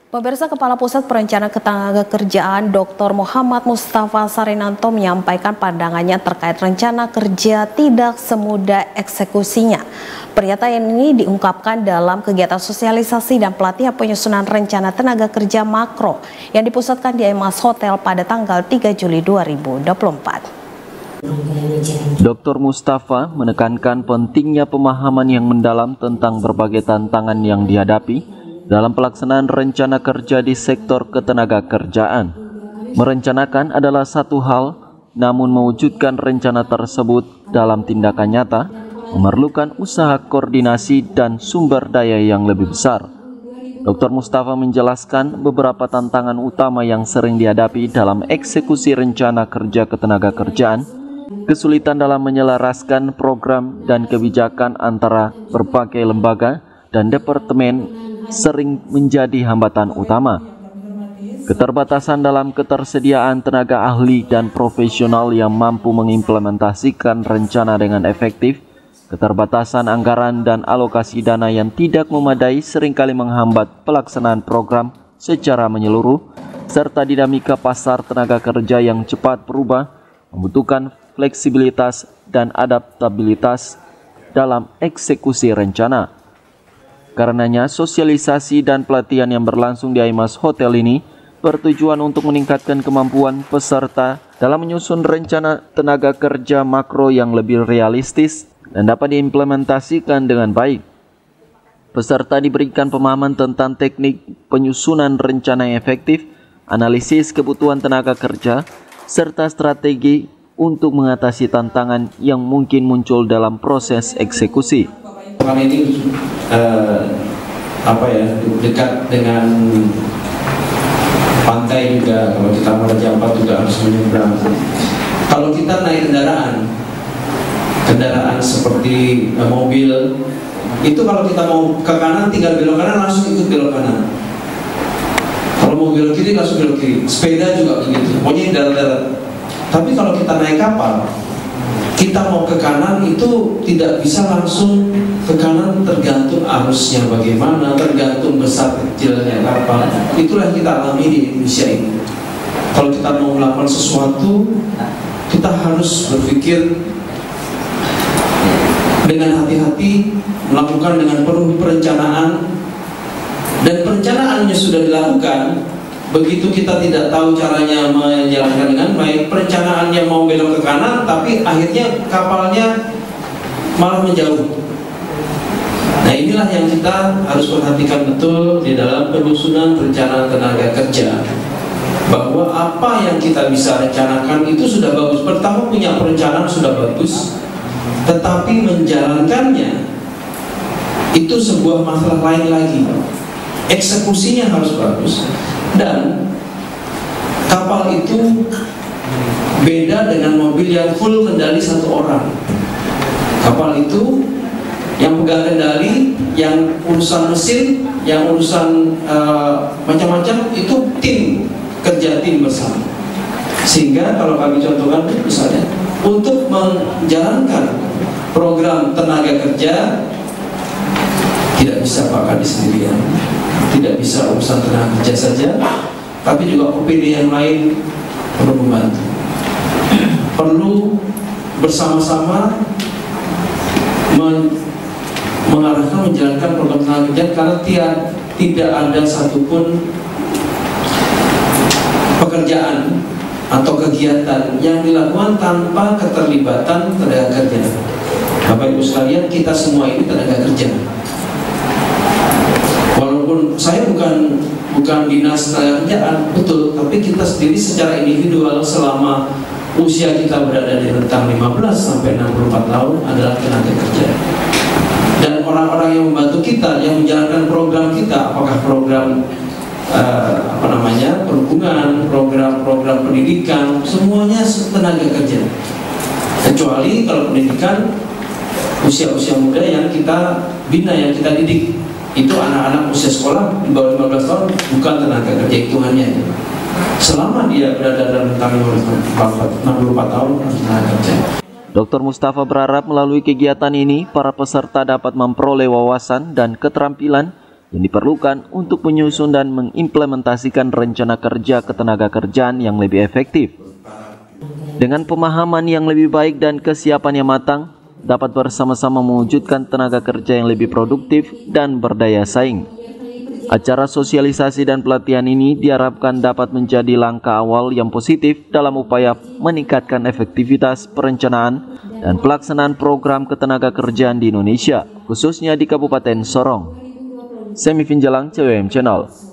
Pemirsa, Kepala Pusat Perencanaan Ketenagakerjaan Dr. Muhammad Mustafa Sarinanto menyampaikan pandangannya terkait rencana kerja tidak semudah eksekusinya. Pernyataan ini diungkapkan dalam kegiatan sosialisasi dan pelatihan penyusunan rencana tenaga kerja makro yang dipusatkan di Emas Hotel pada tanggal 3 Juli 2024. Dr. Mustafa menekankan pentingnya pemahaman yang mendalam tentang berbagai tantangan yang dihadapi dalam pelaksanaan rencana kerja di sektor ketenagakerjaan. Merencanakan adalah satu hal, namun mewujudkan rencana tersebut dalam tindakan nyata memerlukan usaha koordinasi dan sumber daya yang lebih besar. Dr. Mustafa menjelaskan beberapa tantangan utama yang sering dihadapi dalam eksekusi rencana kerja ketenagakerjaan, kesulitan dalam menyelaraskan program dan kebijakan antara berbagai lembaga dan departemen sering menjadi hambatan utama. Keterbatasan dalam ketersediaan tenaga ahli dan profesional yang mampu mengimplementasikan rencana dengan efektif, keterbatasan anggaran dan alokasi dana yang tidak memadai seringkali menghambat pelaksanaan program secara menyeluruh, serta dinamika pasar tenaga kerja yang cepat berubah, membutuhkan fleksibilitas dan adaptabilitas dalam eksekusi rencana. Karenanya, sosialisasi dan pelatihan yang berlangsung di Emas Hotel ini bertujuan untuk meningkatkan kemampuan peserta dalam menyusun rencana tenaga kerja makro yang lebih realistis dan dapat diimplementasikan dengan baik. Peserta diberikan pemahaman tentang teknik penyusunan rencana yang efektif, analisis kebutuhan tenaga kerja, serta strategi untuk mengatasi tantangan yang mungkin muncul dalam proses eksekusi. Kali ini dekat dengan pantai juga. Kalau kita mau Raja Ampat juga harus menyeberang. Kalau kita naik kendaraan seperti mobil, itu kalau kita mau ke kanan tinggal belok kanan langsung ikut belok kanan. Kalau mau belok kiri langsung belok kiri. Sepeda juga begitu. Pokoknya darat-darat. Tapi kalau kita naik kapal, kita mau ke kanan itu tidak bisa langsung ke kanan, tergantung arusnya bagaimana, tergantung besar kecilnya kapal. Itulah yang kita alami di Indonesia ini. Kalau kita mau melakukan sesuatu, kita harus berpikir dengan hati-hati, melakukan dengan penuh perencanaan, dan perencanaannya sudah dilakukan. Begitu kita tidak tahu caranya menjalankan dengan baik, perencanaannya mau belok ke kanan, tapi akhirnya kapalnya malah menjauh. Nah, inilah yang kita harus perhatikan betul di dalam penyusunan rencana tenaga kerja, bahwa apa yang kita bisa rencanakan itu sudah bagus. Pertama, punya perencanaan sudah bagus, tetapi menjalankannya itu sebuah masalah lain lagi. Eksekusinya harus bagus. Dan kapal itu beda dengan mobil yang full kendali satu orang. Kapal itu yang pegang kendali, yang urusan mesin, yang urusan macam-macam, itu kerja tim bersama. Sehingga kalau kami contohkan misalnya untuk menjalankan program tenaga kerja, tidak bisa Pak Kadis sendirian, tidak bisa urusan tenaga kerja saja, tapi juga opini yang lain perlu membantu. Perlu bersama-sama mengarahkan menjalankan program tenaga kerja, karena tidak ada satupun pekerjaan atau kegiatan yang dilakukan tanpa keterlibatan tenaga kerja. Bapak Ibu sekalian, kita semua ini tenaga kerja. Walaupun saya bukan dinas tenaga kerjaan, betul, tapi kita sendiri secara individual selama usia kita berada di rentang 15 sampai 64 tahun adalah tenaga kerja. Dan orang-orang yang membantu kita, yang menjalankan program kita, apakah program perhubungan, program pendidikan, semuanya tenaga kerja. Kecuali kalau pendidikan usia-usia muda yang kita bina, yang kita didik, itu anak-anak usia sekolah di bawah 15 tahun bukan tenaga kerja hitungannya. Selama dia berada dalam rentang 64 tahun tenaga kerja. Dr. Mustafa berharap melalui kegiatan ini para peserta dapat memperoleh wawasan dan keterampilan yang diperlukan untuk menyusun dan mengimplementasikan rencana kerja ketenagakerjaan yang lebih efektif. Dengan pemahaman yang lebih baik dan kesiapan yang matang, dapat bersama-sama mewujudkan tenaga kerja yang lebih produktif dan berdaya saing. Acara sosialisasi dan pelatihan ini diharapkan dapat menjadi langkah awal yang positif dalam upaya meningkatkan efektivitas perencanaan dan pelaksanaan program ketenagakerjaan di Indonesia, khususnya di Kabupaten Sorong. Semi Finjalang, CWM Channel.